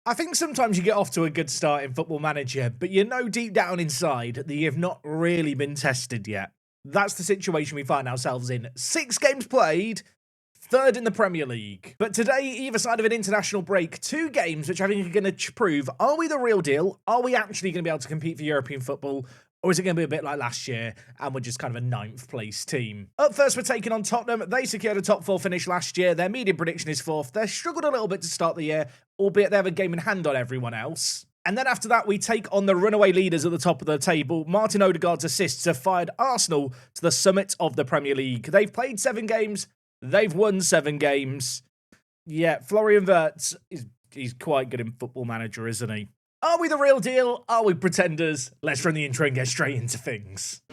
I think sometimes you get off to a good start in Football Manager, but you know deep down inside that you've not really been tested yet. That's the situation we find ourselves in. 6 games played, third in the Premier League. But today, either side of an international break, 2 games which I think are going to prove, are we the real deal? Are we actually going to be able to compete for European football? Or is it going to be a bit like last year and we're just kind of a 9th place team? Up first, we're taking on Tottenham. They secured a top 4 finish last year. Their median prediction is 4th. They struggled a little bit to start the year, albeit they have a game in hand on everyone else. And then after that, we take on the runaway leaders at the top of the table. Martin Odegaard's assists have fired Arsenal to the summit of the Premier League. They've played 7 games. They've won 7 games. Yeah, Florian Wirtz, he's quite good in Football Manager, isn't he? Are we the real deal? Are we pretenders? Let's run the intro and get straight into things.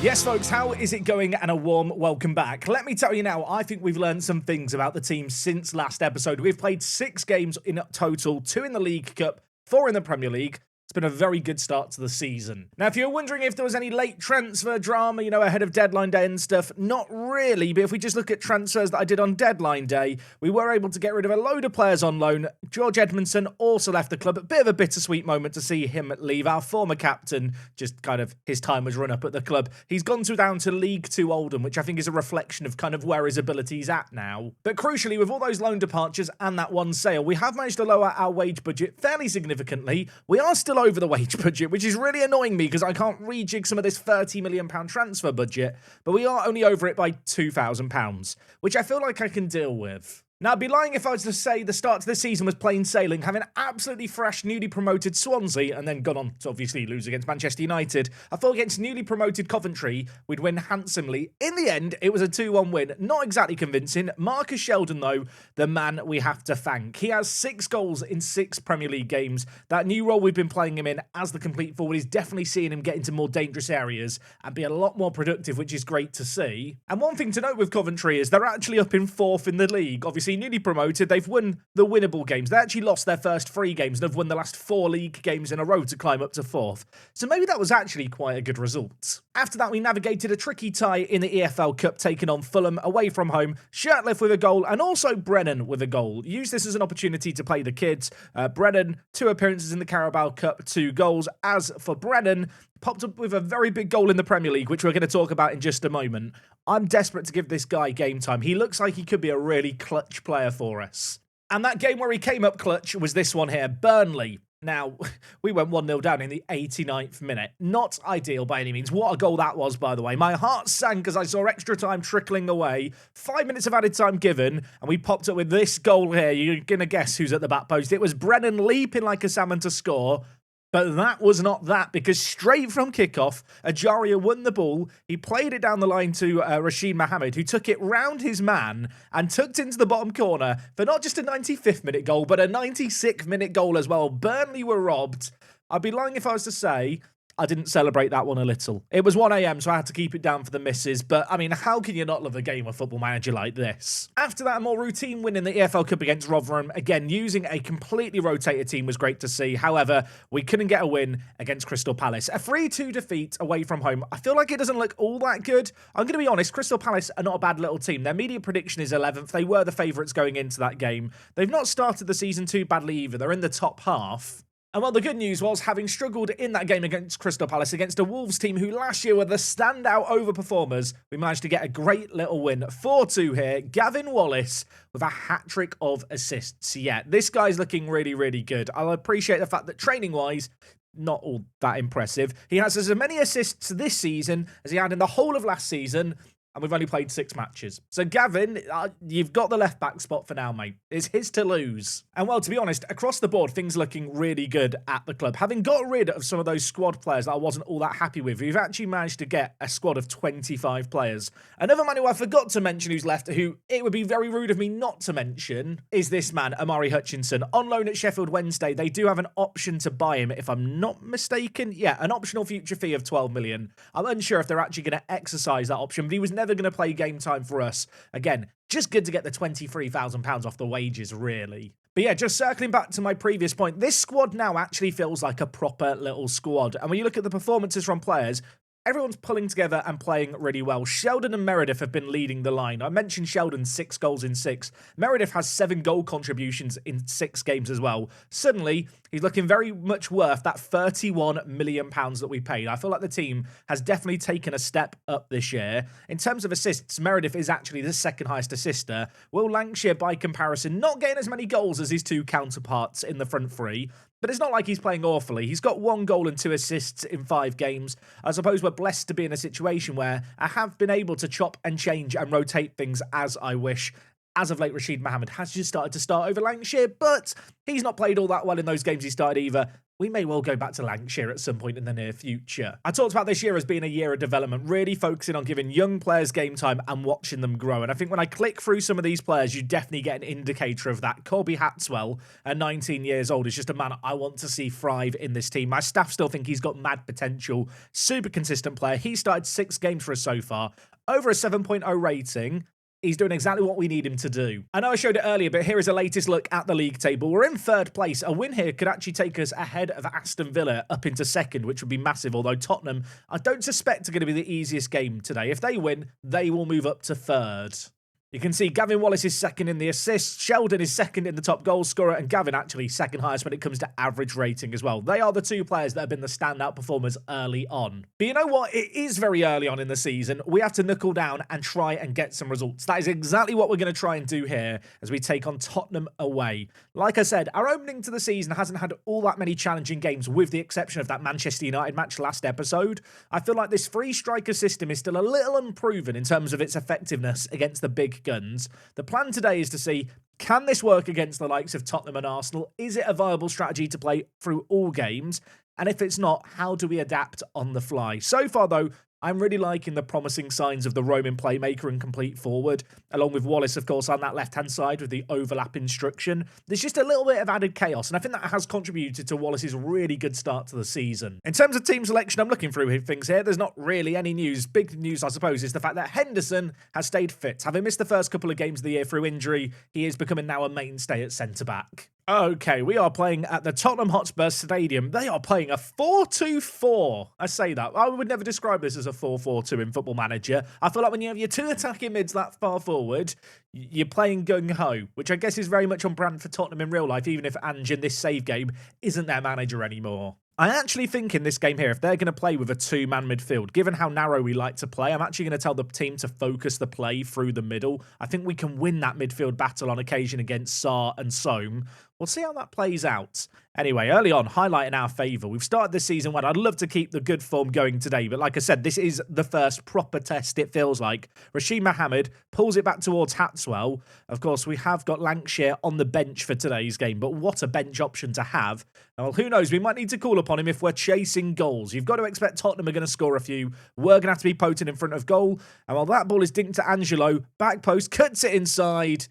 Yes, folks, how is it going? And a warm welcome back. Let me tell you now, I think we've learned some things about the team since last episode. We've played 6 games in total, 2 in the League Cup, 4 in the Premier League. It's been a very good start to the season. Now, if you're wondering if there was any late transfer drama, ahead of deadline day and stuff, not really. But if we just look at transfers that I did on deadline day, we were able to get rid of a load of players on loan. George Edmondson also left the club. A bit of a bittersweet moment to see him leave. Our former captain, just kind of his time was run up at the club. He's gone down to League 2 Oldham, which I think is a reflection of kind of where his ability's at now. But crucially, with all those loan departures and that one sale, we have managed to lower our wage budget fairly significantly. We are still over the wage budget, which is really annoying me because I can't rejig some of this £30 million transfer budget, but we are only over it by £2,000, which I feel like I can deal with. Now, I'd be lying if I was to say the start to the season was plain sailing, having absolutely fresh, newly promoted Swansea, and then gone on to obviously lose against Manchester United. I thought against newly promoted Coventry, we'd win handsomely. In the end, it was a 2-1 win. Not exactly convincing. Marcus Sheldon, though, the man we have to thank. He has 6 goals in 6 Premier League games. That new role we've been playing him in as the complete forward is definitely seeing him get into more dangerous areas and be a lot more productive, which is great to see. And one thing to note with Coventry is they're actually up in 4th in the league. Obviously, newly promoted, they've won the winnable games. They actually lost their first 3 games and have won the last 4 league games in a row to climb up to 4th. So maybe that was actually quite a good result. After that, we navigated a tricky tie in the EFL Cup, taking on Fulham away from home. Shirtliff with a goal and also Brennan with a goal. Use this as an opportunity to play the kids. Brennan, 2 appearances in the Carabao Cup, 2 goals. As for Brennan, popped up with a very big goal in the Premier League, which we're going to talk about in just a moment. I'm desperate to give this guy game time. He looks like he could be a really clutch player for us. And that game where he came up clutch was this one here, Burnley. Now, we went 1-0 down in the 89th minute. Not ideal by any means. What a goal that was, by the way. My heart sank as I saw extra time trickling away. 5 minutes of added time given, and we popped up with this goal here. You're going to guess who's at the back post. It was Brennan leaping like a salmon to score. But that was not that, because straight from kickoff, Ajaria won the ball. He played it down the line to Rashid Mohammed, who took it round his man and tucked into the bottom corner for not just a 95th minute goal, but a 96th minute goal as well. Burnley were robbed. I'd be lying if I was to say I didn't celebrate that one a little. It was 1 a.m, so I had to keep it down for the misses, but I mean, how can you not love a game of Football Manager like this? After that, a more routine win in the EFL Cup against Rotherham. Again, using a completely rotated team was great to see. However, we couldn't get a win against Crystal Palace. A 3-2 defeat away from home. I feel like it doesn't look all that good. I'm going to be honest, Crystal Palace are not a bad little team. Their media prediction is 11th. They were the favourites going into that game. They've not started the season too badly either. They're in the top half. And well, the good news was, having struggled in that game against Crystal Palace, against a Wolves team who last year were the standout overperformers, we managed to get a great little win. 4-2 here. Gavin Wallace with a hat-trick of assists. Yeah, this guy's looking really, really good. I'll appreciate the fact that training-wise, not all that impressive. He has as many assists this season as he had in the whole of last season, and we've only played 6 matches. So Gavin, you've got the left-back spot for now, mate. It's his to lose. And well, to be honest, across the board, things looking really good at the club. Having got rid of some of those squad players that I wasn't all that happy with, we've actually managed to get a squad of 25 players. Another man who I forgot to mention who's left, who it would be very rude of me not to mention, is this man, Amari Hutchinson. On loan at Sheffield Wednesday, they do have an option to buy him, if I'm not mistaken. Yeah, an optional future fee of 12 million. I'm unsure if they're actually going to exercise that option, but he was never going to play game time for us. Again, just good to get the £23,000 off the wages, really. But yeah, just circling back to my previous point, this squad now actually feels like a proper little squad. And when you look at the performances from players, Everyone's pulling together and playing really well. Sheldon and Meredith have been leading the line. I mentioned Sheldon 6 goals in 6. Meredith has 7 goal contributions in 6 games as well. Suddenly, he's looking very much worth that £31 million that we paid. I feel like the team has definitely taken a step up this year. In terms of assists, Meredith is actually the second highest assister. Will Lancashire, by comparison, not getting as many goals as his 2 counterparts in the front 3. But it's not like he's playing awfully. He's got 1 goal and 2 assists in 5 games. I suppose we're blessed to be in a situation where I have been able to chop and change and rotate things as I wish. As of late, Rashid Mohammed has just started to start over Lancashire, but he's not played all that well in those games he started either. We may well go back to Lancashire at some point in the near future. I talked about this year as being a year of development, really focusing on giving young players game time and watching them grow. And I think when I click through some of these players, you definitely get an indicator of that. Colby Hatswell, at 19 years old, is just a man I want to see thrive in this team. My staff still think he's got mad potential. Super consistent player. He started 6 games for us so far. Over a 7.0 rating. He's doing exactly what we need him to do. I know I showed it earlier, but here is a latest look at the league table. We're in 3rd place. A win here could actually take us ahead of Aston Villa up into 2nd, which would be massive, although Tottenham, I don't suspect, are going to be the easiest game today. If they win, they will move up to 3rd. You can see Gavin Wallace is 2nd in the assists, Sheldon is 2nd in the top goal scorer, and Gavin actually 2nd highest when it comes to average rating as well. They are the 2 players that have been the standout performers early on. But you know what? It is very early on in the season. We have to knuckle down and try and get some results. That is exactly what we're going to try and do here as we take on Tottenham away. Like I said, our opening to the season hasn't had all that many challenging games, with the exception of that Manchester United match last episode. I feel like this 3-striker system is still a little unproven in terms of its effectiveness against the big guns. The plan today is to see, can this work against the likes of Tottenham and Arsenal? Is it a viable strategy to play through all games? And if it's not, how do we adapt on the fly? So far, though, I'm really liking the promising signs of the roaming playmaker and complete forward, along with Wallace, of course, on that left-hand side with the overlap instruction. There's just a little bit of added chaos, and I think that has contributed to Wallace's really good start to the season. In terms of team selection, I'm looking through things here. There's not really any news. Big news, I suppose, is the fact that Henderson has stayed fit. Having missed the first couple of games of the year through injury, he is becoming now a mainstay at centre-back. Okay, we are playing at the Tottenham Hotspur Stadium. They are playing a 4-2-4. I say that. I would never describe this as a 4-4-2 in Football Manager. I feel like when you have your 2 attacking mids that far forward, you're playing gung-ho, which I guess is very much on brand for Tottenham in real life, even if Ange in this save game isn't their manager anymore. I actually think in this game here, if they're going to play with a 2-man midfield, given how narrow we like to play, I'm actually going to tell the team to focus the play through the middle. I think we can win that midfield battle on occasion against Sarr and Soam. We'll see how that plays out. Anyway, early on, highlight in our favour. We've started this season well. I'd love to keep the good form going today, but like I said, this is the first proper test, it feels like. Rashid Mohammed pulls it back towards Hatswell. Of course, we have got Lancashire on the bench for today's game, but what a bench option to have. Well, who knows? We might need to call upon him if we're chasing goals. You've got to expect Tottenham are going to score a few. We're going to have to be potent in front of goal. And while that ball is dinked to Angelo, back post, cuts it inside,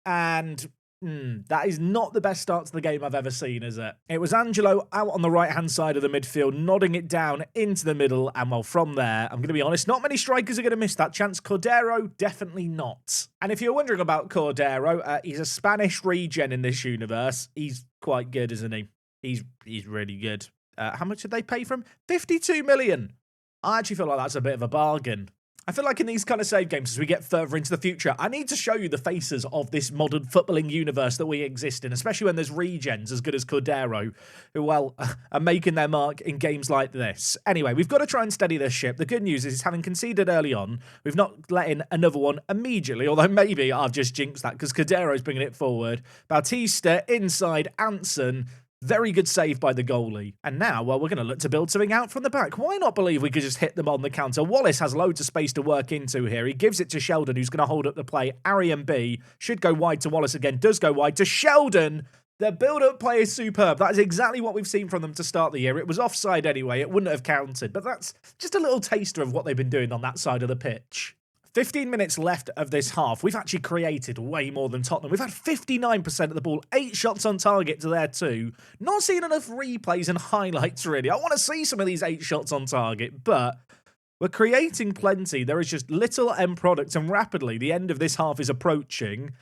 and that is not the best start to the game I've ever seen, is it? It was Angelo out on the right-hand side of the midfield, nodding it down into the middle, and well, from there, I'm going to be honest, not many strikers are going to miss that chance. Cordero, definitely not. And if you're wondering about Cordero, he's a Spanish regen in this universe. He's quite good, isn't he? He's really good. How much did they pay for him? 52 million. I actually feel like that's a bit of a bargain. I feel like in these kind of save games, as we get further into the future, I need to show you the faces of this modern footballing universe that we exist in, especially when there's regens as good as Cordero, who, well, are making their mark in games like this. Anyway, we've got to try and steady this ship. The good news is, having conceded early on, we've not let in another one immediately, although maybe I've just jinxed that because Cordero's bringing it forward. Bautista, inside, Anson. Very good save by the goalie. And now, well, we're going to look to build something out from the back. Why not believe we could just hit them on the counter? Wallace has loads of space to work into here. He gives it to Sheldon, who's going to hold up the play. Arian B should go wide to Wallace again. Does go wide to Sheldon. Their build-up play is superb. That is exactly what we've seen from them to start the year. It was offside anyway. It wouldn't have counted. But that's just a little taster of what they've been doing on that side of the pitch. 15 minutes left of this half. We've actually created way more than Tottenham. We've had 59% of the ball, 8 shots on target to their 2. Not seeing enough replays and highlights, really. I want to see some of these 8 shots on target, but we're creating plenty. There is just little end product, and rapidly the end of this half is approaching.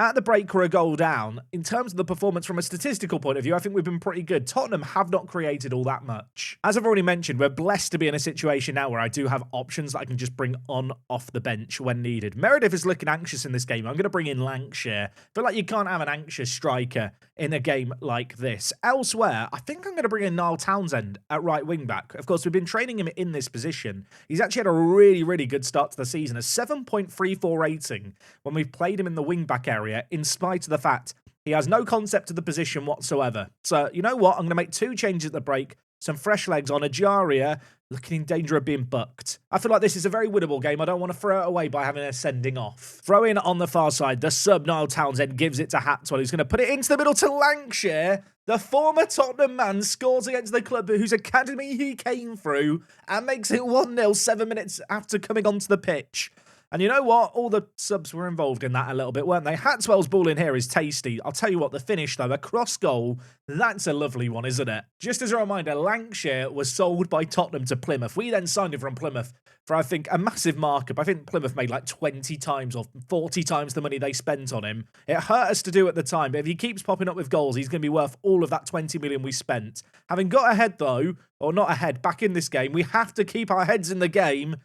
At the break, we're a goal down. In terms of the performance from a statistical point of view, I think we've been pretty good. Tottenham have not created all that much. As I've already mentioned, we're blessed to be in a situation now where I do have options that I can just bring on off the bench when needed. Meredith is looking anxious in this game. I'm going to bring in Lancashire. I feel like you can't have an anxious striker in a game like this. Elsewhere, I think I'm going to bring in Niall Townsend at right wing back. Of course, we've been training him in this position. He's actually had a really, really good start to the season. A 7.34 rating when we've played him in the wing back area, in spite of the fact he has no concept of the position whatsoever. So, you know what? I'm going to make 2 changes at the break. Some fresh legs on. Ajaria looking in danger of being bucked. I feel like this is a very winnable game. I don't want to throw it away by having a sending off. Throw in on the far side. The sub Niall Townsend gives it to Hatwell, who's going to put it into the middle to Lancashire. The former Tottenham man scores against the club whose academy he came through and makes it 1-0 7 minutes after coming onto the pitch. And you know what? All the subs were involved in that a little bit, weren't they? Hatwell's ball in here is tasty. I'll tell you what, the finish, though, a cross goal, that's a lovely one, isn't it? Just as a reminder, Lancashire was sold by Tottenham to Plymouth. We then signed him from Plymouth for, I think, a massive markup. I think Plymouth made like 20 times or 40 times the money they spent on him. It hurt us to do at the time, but if he keeps popping up with goals, he's going to be worth all of that 20 million we spent. Having got ahead, though, or not ahead, back in this game, we have to keep our heads in the game.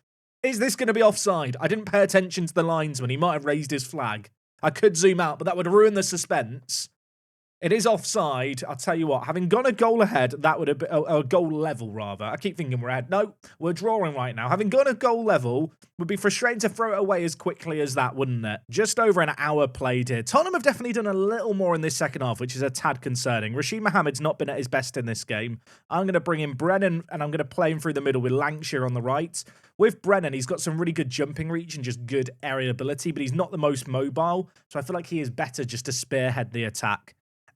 Is this going to be offside? I didn't pay attention to the linesman. He might have raised his flag. I could zoom out, but that would ruin the suspense. It is offside. I'll tell you what, having gone a goal ahead, that would have been a goal level, rather. I keep thinking we're ahead. No, we're drawing right now. Having gone a goal level would be frustrating to throw it away as quickly as that, wouldn't it? Just over an hour played here. Tottenham have definitely done a little more in this second half, which is a tad concerning. Rashid Mohammed's not been at his best in this game. I'm going to bring in Brennan, and I'm going to play him through the middle with Lancashire on the right. With Brennan, he's got some really good jumping reach and just good aerial ability, but he's not the most mobile, so I feel like he is better just to spearhead the attack.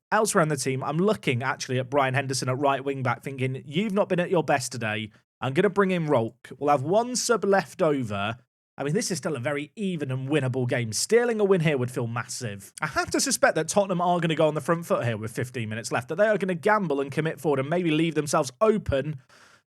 Elsewhere in the team, I'm looking actually at Brian Henderson at right wing back, thinking, you've not been at your best today. I'm going to bring in Rolk. We'll have 1 sub left over. I mean, this is still a very even and winnable game. Stealing a win here would feel massive. I have to suspect that Tottenham are going to go on the front foot here with 15 minutes left, that they are going to gamble and commit forward and maybe leave themselves open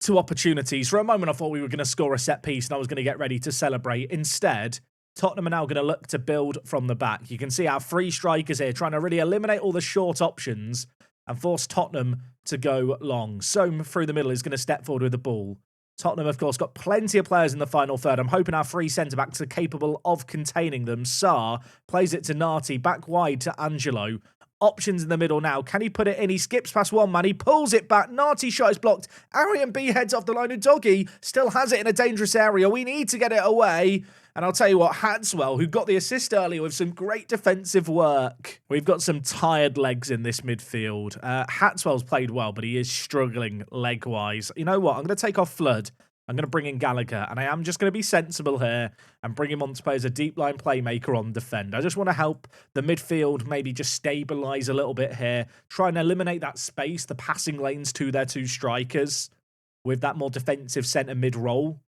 to opportunities. For a moment, I thought we were going to score a set piece and I was going to get ready to celebrate. Instead, Tottenham are now going to look to build from the back. You can see our 3 strikers here trying to really eliminate all the short options and force Tottenham to go long. Soam through the middle is going to step forward with the ball. Tottenham, of course, got plenty of players in the final third. I'm hoping our 3 centre-backs are capable of containing them. Sarr plays it to Nati, back wide to Angelo. Options in the middle now. Can he put it in? He skips past one man. He pulls it back. Nati shot is blocked. Arian B heads off the line. Udogie still has it in a dangerous area. We need to get it away. And I'll tell you what, Hatswell, who got the assist earlier with some great defensive work. We've got some tired legs in this midfield. Hatswell's played well, but he is struggling leg-wise. You know what? I'm going to take off Flood. I'm going to bring in Gallagher, and I am just going to be sensible here and bring him on to play as a deep line playmaker on defend. I just want to help the midfield maybe just stabilise a little bit here, try and eliminate that space, the passing lanes to their 2 strikers with that more defensive centre mid role.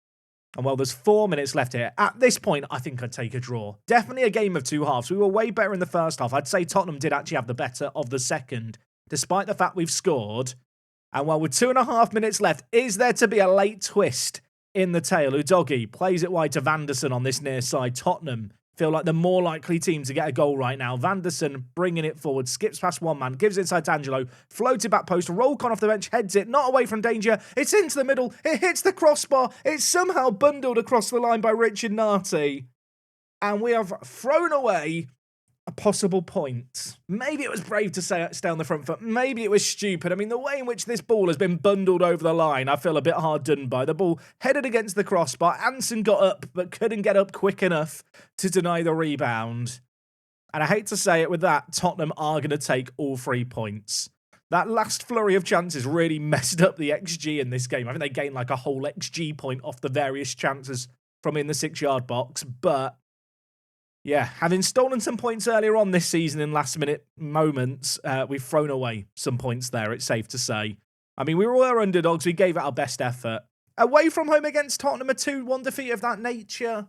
And well, there's 4 minutes left here. At this point, I think I'd take a draw. Definitely a game of 2 halves. We were way better in the first half. I'd say Tottenham did actually have the better of the second, despite the fact we've scored. And well, with 2.5 minutes left, is there to be a late twist in the tail? Udogie plays it wide to Vanderson on this near side. Tottenham feel like the more likely team to get a goal right now. Vanderson bringing it forward, skips past one man, gives it inside to Angelo, floated back post, Rolcon off the bench, heads it, not away from danger. It's into the middle. It hits the crossbar. It's somehow bundled across the line by Richard Nati. And we have thrown away a possible point. Maybe it was brave to stay on the front foot. Maybe it was stupid. I mean, the way in which this ball has been bundled over the line, I feel a bit hard done by. The ball headed against the crossbar. Anson got up, but couldn't get up quick enough to deny the rebound. And I hate to say it, with that, Tottenham are going to take all 3 points. That last flurry of chances really messed up the XG in this game. I think they gained like a whole XG point off the various chances from in the 6-yard box, but yeah, having stolen some points earlier on this season in last-minute moments, we've thrown away some points there, it's safe to say. I mean, we were underdogs. We gave it our best effort. Away from home against Tottenham, a 2-1 defeat of that nature.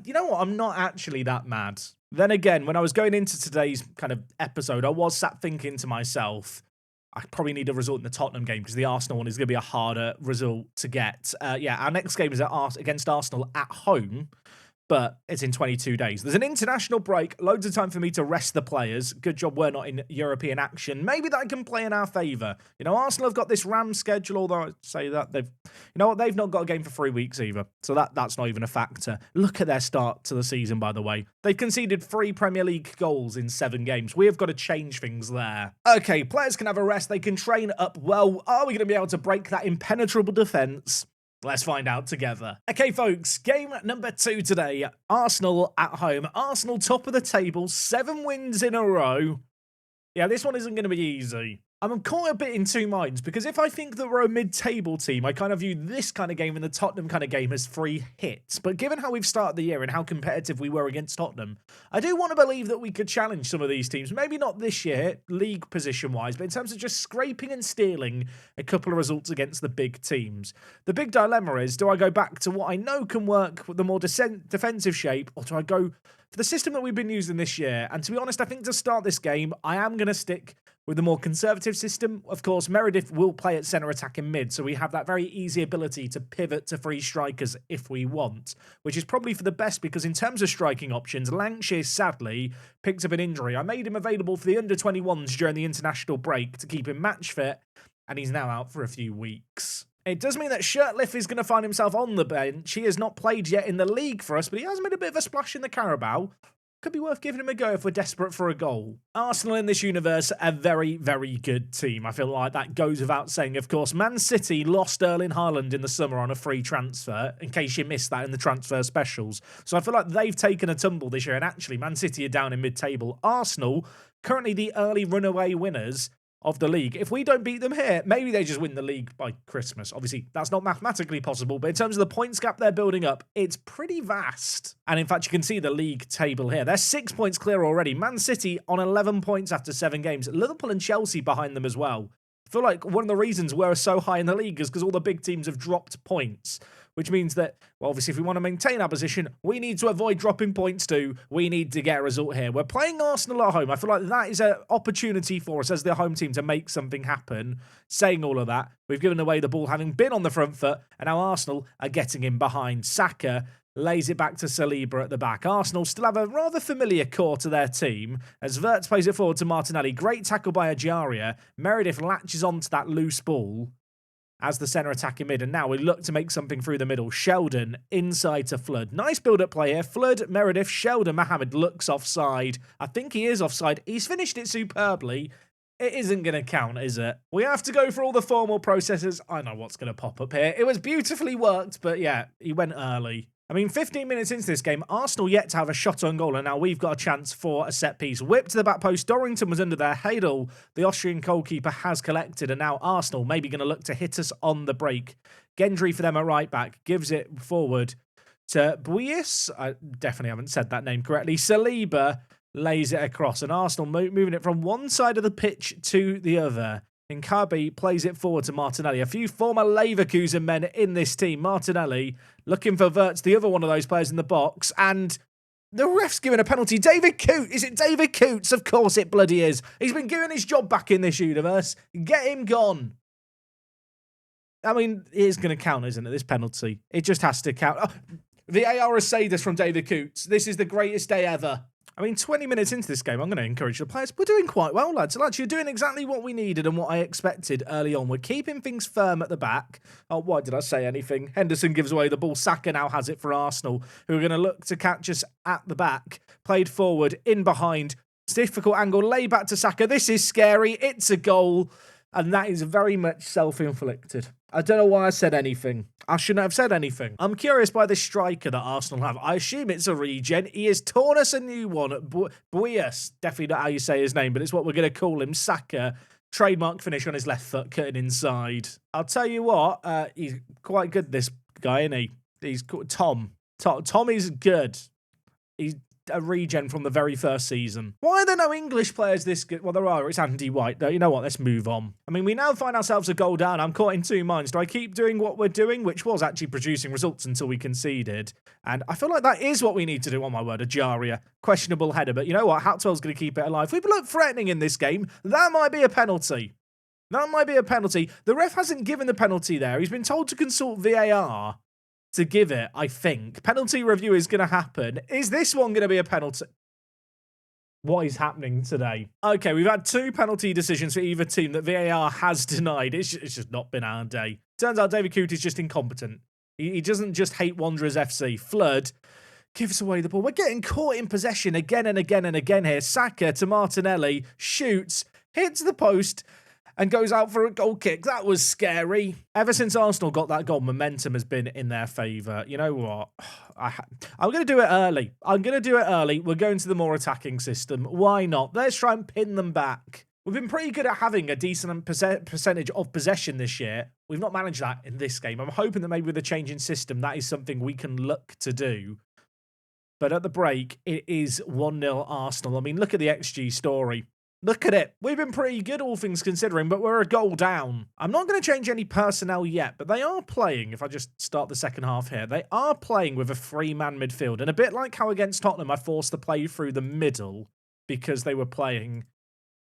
You know what? I'm not actually that mad. Then again, when I was going into today's kind of episode, I was sat thinking to myself, I probably need a result in the Tottenham game because the Arsenal one is going to be a harder result to get. Yeah, our next game is against Arsenal at home. but it's in 22 days. There's an international break, loads of time for me to rest the players. Good job we're not in European action. Maybe that can play in our favour. You know, Arsenal have got this Rams schedule, although I say that you know what, they've not got a game for 3 weeks either. So that's not even a factor. Look at their start to the season, by the way. They've conceded 3 Premier League goals in 7 games. We have got to change things there. Okay, players can have a rest. They can train up well. Are we going to be able to break that impenetrable defence? Let's find out together. Okay, folks, game number 2 today. Arsenal at home. Arsenal top of the table, 7 wins in a row. Yeah, this one isn't going to be easy. I'm caught a bit in two minds, because if I think that we're a mid-table team, I kind of view this kind of game and the Tottenham kind of game as free hits. But given how we've started the year and how competitive we were against Tottenham, I do want to believe that we could challenge some of these teams. Maybe not this year, league position-wise, but in terms of just scraping and stealing a couple of results against the big teams. The big dilemma is, do I go back to what I know can work with the more defensive shape, or do I go for the system that we've been using this year? And to be honest, I think to start this game, I am going to stick with the more conservative system. Of course, Meredith will play at centre attack in mid, so we have that very easy ability to pivot to free strikers if we want, which is probably for the best, because in terms of striking options, Lancashire sadly picked up an injury. I made him available for the under-21s during the international break to keep him match fit, and he's now out for a few weeks. It does mean that Shirtliff is going to find himself on the bench. He has not played yet in the league for us, but he has made a bit of a splash in the Carabao. Could be worth giving him a go if we're desperate for a goal. Arsenal in this universe, a very, very good team. I feel like that goes without saying. Of course, Man City lost Erling Haaland in the summer on a free transfer, in case you missed that in the transfer specials. So I feel like they've taken a tumble this year, and actually Man City are down in mid-table. Arsenal, currently the early runaway winners of the league. If we don't beat them here, maybe they just win the league by Christmas. Obviously, that's not mathematically possible, but in terms of the points gap they're building up, it's pretty vast. And in fact, you can see the league table here. They're 6 points clear already. Man City on 11 points after 7 games. Liverpool and Chelsea behind them as well. I feel like one of the reasons we're so high in the league is because all the big teams have dropped points, which means that, well, obviously, if we want to maintain our position, we need to avoid dropping points too. We need to get a result here. We're playing Arsenal at home. I feel like that is an opportunity for us as the home team to make something happen. Saying all of that, we've given away the ball having been on the front foot, and now Arsenal are getting in behind. Saka lays it back to Saliba at the back. Arsenal still have a rather familiar core to their team as Wirtz plays it forward to Martinelli. Great tackle by Ajaria. Meredith latches onto that loose ball as the centre attack in mid, and now we look to make something through the middle. Sheldon inside to Flood. Nice build-up play here. Flood, Meredith, Sheldon, Mohamed looks offside. I think he is offside. He's finished it superbly. It isn't going to count, is it? We have to go for all the formal processes. I know what's going to pop up here. It was beautifully worked, but yeah, he went early. I mean, 15 minutes into this game, Arsenal yet to have a shot on goal, and now we've got a chance for a set piece. Whip to the back post. Dorrington was under there. Heidel, the Austrian goalkeeper, has collected, and now Arsenal maybe going to look to hit us on the break. Gendry for them at right back. Gives it forward to Buies. I definitely haven't said that name correctly. Saliba lays it across, and Arsenal moving it from one side of the pitch to the other. Nkabi plays it forward to Martinelli. A few former Leverkusen men in this team. Martinelli looking for Wirtz, the other one of those players in the box. And the ref's giving a penalty. David Coots. Is it David Coots? Of course it bloody is. He's been given his job back in this universe. Get him gone. I mean, it is going to count, isn't it, this penalty? It just has to count. Oh, VAR has saved us from David Coots. This is the greatest day ever. I mean, 20 minutes into this game, I'm going to encourage the players. We're doing quite well, lads. Lads, you're doing exactly what we needed and what I expected early on. We're keeping things firm at the back. Oh, why did I say anything? Henderson gives away the ball. Saka now has it for Arsenal, who are going to look to catch us at the back. Played forward, in behind. Difficult angle, lay back to Saka. This is scary. It's a goal. And that is very much self-inflicted. I don't know why I said anything. I shouldn't have said anything. I'm curious by the striker that Arsenal have. I assume it's a regen. He has torn us a new one. Buies, definitely not how you say his name, but it's what we're going to call him. Saka, trademark finish on his left foot, cutting inside. I'll tell you what, he's quite good, this guy, isn't he? He's called Tom. Tom is good. He's a regen from the very first season. Why are there no English players this good? Well, there are. It's Andy White, though. You know what? Let's move on. I mean, we now find ourselves a goal down. I'm caught in two minds. Do I keep doing what we're doing, which was actually producing results until we conceded? And I feel like that is what we need to do. On my word, Ajaria. Questionable header. But you know what? Hatwell's going to keep it alive. We look threatening in this game. That might be a penalty. That might be a penalty. The ref hasn't given the penalty there. He's been told to consult VAR. to give it, I think. Penalty review is going to happen. Is this one going to be a penalty? What is happening today? Okay, we've had 2 penalty decisions for either team that VAR has denied. It's just not been our day. Turns out David Coote is just incompetent. He doesn't just hate Wanderers FC. Flood gives away the ball. We're getting caught in possession again and again and again here. Saka to Martinelli, shoots, hits the post, and goes out for a goal kick. That was scary. Ever since Arsenal got that goal, momentum has been in their favour. You know what? I'm going to do it early. We're going to the more attacking system. Why not? Let's try and pin them back. We've been pretty good at having a decent percentage of possession this year. We've not managed that in this game. I'm hoping that maybe with a change in system, that is something we can look to do. But at the break, it is 1-0 Arsenal. I mean, look at the XG story. Look at it. We've been pretty good, all things considering, but we're a goal down. I'm not going to change any personnel yet, but they are playing, if I just start the second half here, they are playing with a 3-man midfield. And a bit like how against Tottenham, I forced the play through the middle because they were playing,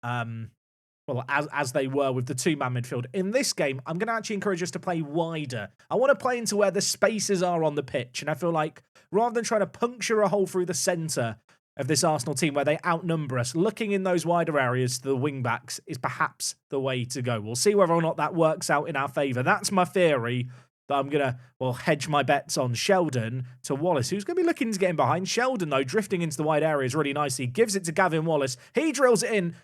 well, as they were with the 2-man midfield. In this game, I'm going to actually encourage us to play wider. I want to play into where the spaces are on the pitch. And I feel like rather than trying to puncture a hole through the centre of this Arsenal team where they outnumber us, looking in those wider areas to the wing-backs is perhaps the way to go. We'll see whether or not that works out in our favour. That's my theory that I'm going to, well, hedge my bets on. Sheldon to Wallace, who's going to be looking to get in behind. Sheldon, though, drifting into the wide areas really nicely. Gives it to Gavin Wallace. He drills it in.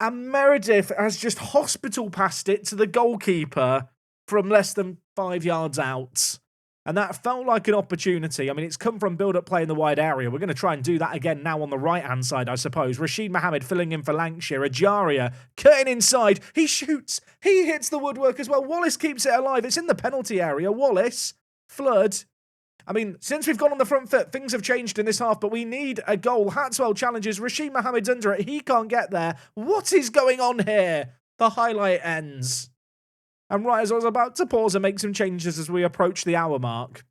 And Meredith has just hospital passed it to the goalkeeper from less than 5 yards out. And that felt like an opportunity. I mean, it's come from build-up play in the wide area. We're going to try and do that again now on the right-hand side, I suppose. Rashid Mohammed filling in for Lancashire. Ajaria cutting inside. He shoots. He hits the woodwork as well. Wallace keeps it alive. It's in the penalty area. Wallace, Flood. I mean, since we've gone on the front foot, things have changed in this half, but we need a goal. Hatswell challenges. Rashid Mohammed's under it. He can't get there. What is going on here? The highlight ends. And right as I was about to pause and make some changes as we approach the hour mark.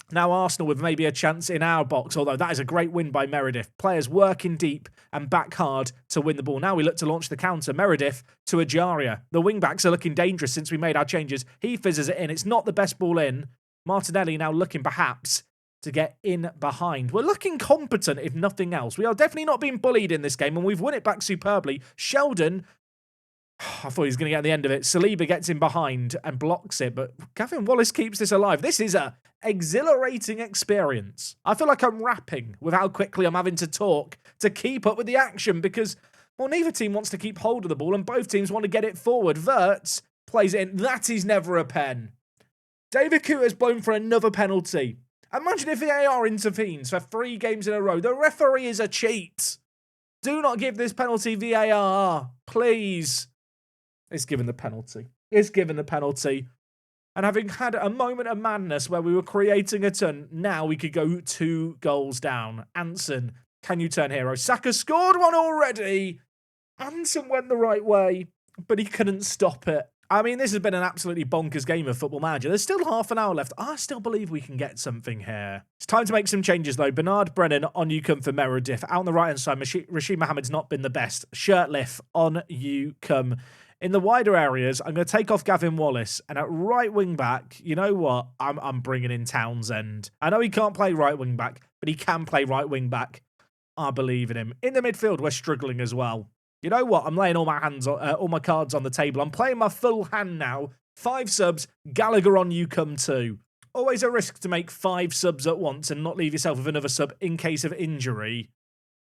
Now Arsenal with maybe a chance in our box, although that is a great win by Meredith. Players working deep and back hard to win the ball. Now we look to launch the counter. Meredith to Ajaria. The wing-backs are looking dangerous since we made our changes. He fizzes it in. It's not the best ball in. Martinelli now looking perhaps to get in behind. We're looking competent, if nothing else. We are definitely not being bullied in this game, and we've won it back superbly. Sheldon, I thought he was going to get at the end of it. Saliba gets in behind and blocks it, but Gavin Wallace keeps this alive. This is a exhilarating experience. I feel like I'm rapping with how quickly I'm having to talk to keep up with the action because, well, neither team wants to keep hold of the ball and both teams want to get it forward. Wirtz plays it in. That is never a pen. David Coote has blown for another penalty. Imagine if VAR intervenes for 3 games in a row. The referee is a cheat. Do not give this penalty VAR, please. It's given the penalty. It's given the penalty. And having had a moment of madness where we were creating a ton, now we could go 2 goals down. Anson, can you turn hero? Saka scored one already. Anson went the right way, but he couldn't stop it. I mean, this has been an absolutely bonkers game of Football Manager. There's still half an hour left. I still believe we can get something here. It's time to make some changes, though. Bernard Brennan, on you come for Meredith. Out on the right-hand side, Rashid Mohammed's not been the best. Shirtliff, on you come. In the wider areas, I'm going to take off Gavin Wallace. And at right wing-back, you know what? I'm bringing in Townsend. I know he can't play right wing-back, but he can play right wing-back. I believe in him. In the midfield, we're struggling as well. You know what? I'm laying all my cards on the table. I'm playing my full hand now. 5 subs. Gallagher on you come too. Always a risk to make 5 subs at once and not leave yourself with another sub in case of injury.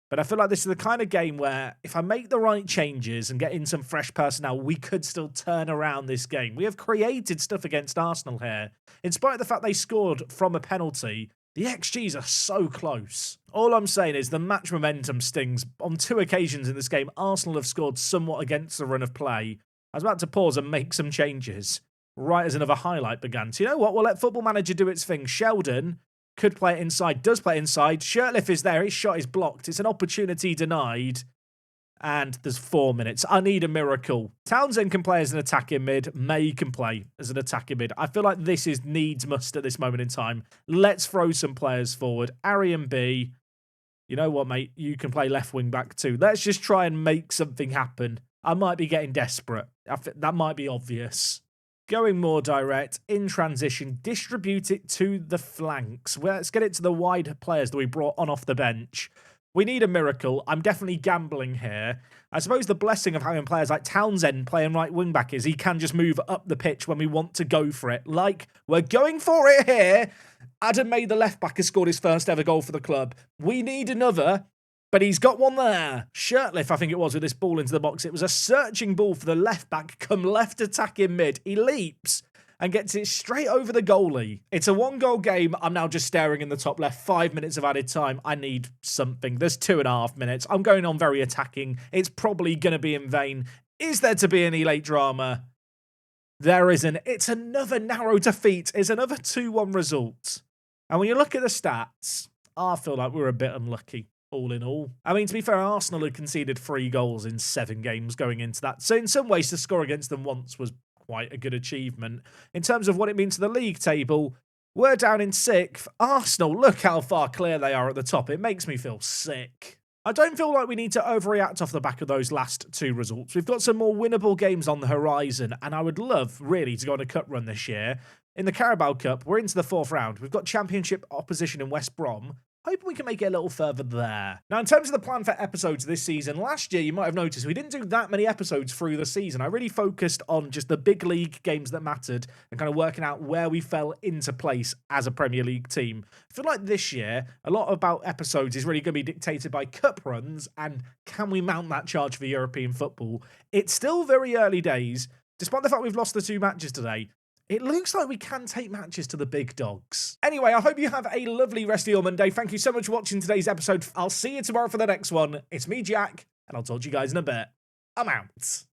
But I feel like this is the kind of game where if I make the right changes and get in some fresh personnel, we could still turn around this game. We have created stuff against Arsenal here. In spite of the fact they scored from a penalty, the XGs are so close. All I'm saying is the match momentum stings. On 2 occasions in this game, Arsenal have scored somewhat against the run of play. I was about to pause and make some changes right as another highlight began. So you know what? We'll let Football Manager do its thing. Sheldon could play it inside, does play it inside. Shirtliff is there. His shot is blocked. It's an opportunity denied. And there's 4 minutes. I need a miracle. Townsend can play as an attacking mid. May can play as an attacking mid. I feel like this is needs must at this moment in time. Let's throw some players forward. Arian B. You know what, mate? You can play left wing back too. Let's just try and make something happen. I might be getting desperate. That might be obvious. going more direct, in transition, distribute it to the flanks. Well, let's get it to the wide players that we brought on off the bench. We need a miracle. I'm definitely gambling here. I suppose the blessing of having players like Townsend playing right wing-back is he can just move up the pitch when we want to go for it. Like, we're going for it here. Adam made the left-back has scored his first ever goal for the club. We need another, but he's got one there. Shirtliff, I think it was, with this ball into the box. It was a searching ball for the left-back, come left attack in mid. He leaps and gets it straight over the goalie. It's a one-goal game. I'm now just staring in the top left. 5 minutes of added time. I need something. There's 2.5 minutes. I'm going on very attacking. It's probably going to be in vain. Is there to be any late drama? There isn't. It's another narrow defeat. It's another 2-1 result. And when you look at the stats, I feel like we're a bit unlucky, all in all. I mean, to be fair, Arsenal had conceded 3 goals in 7 games going into that. So in some ways, to score against them once was quite a good achievement. In terms of what it means to the league table, we're down in 6th. Arsenal, look how far clear they are at the top. It makes me feel sick. I don't feel like we need to overreact off the back of those last 2 results. We've got some more winnable games on the horizon, and I would love, really, to go on a cup run this year. In the Carabao Cup, we're into the 4th round. We've got championship opposition in West Brom. Hoping we can make it a little further there. Now, in terms of the plan for episodes this season, last year, you might have noticed we didn't do that many episodes through the season. I really focused on just the big league games that mattered and kind of working out where we fell into place as a Premier League team. I feel like this year, a lot about episodes is really going to be dictated by cup runs and can we mount that charge for European football. It's still very early days. Despite the fact we've lost the 2 matches today, it looks like we can take matches to the big dogs. Anyway, I hope you have a lovely rest of your Monday. Thank you so much for watching today's episode. I'll see you tomorrow for the next one. It's me, Jack, and I'll talk to you guys in a bit. I'm out.